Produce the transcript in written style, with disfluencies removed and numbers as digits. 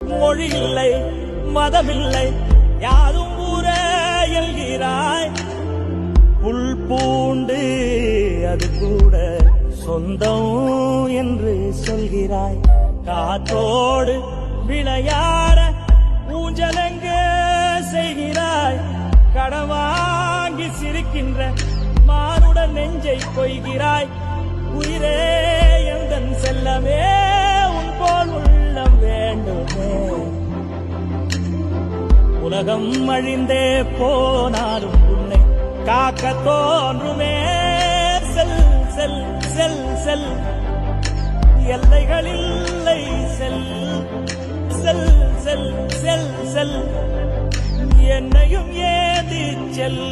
மொழி இல்லை மதமில்லை யாரும் ஊரே எல்கிறாய். புல் பூண்டு அது கூட சொந்தம் என்று சொல்கிறாய். காத்தோடு விளையாட ஊஞ்சலங்க செய்கிறாய். கடவாங்கி சிரிக்கின்ற மானுடன் நெஞ்சை கொய்கிறாய். உயிரே எந்தன் செல்லமே உன் போல் உள்ளம் வேண்டுமே. உலகம் அழிந்தே போனாலும் உன்னை காக்க தோன்றுமே. செல் செல் செல் செல் எல்லைகளில்லை. செல் செல் செல் செல் செல் என்னையும் ஏதி செல்.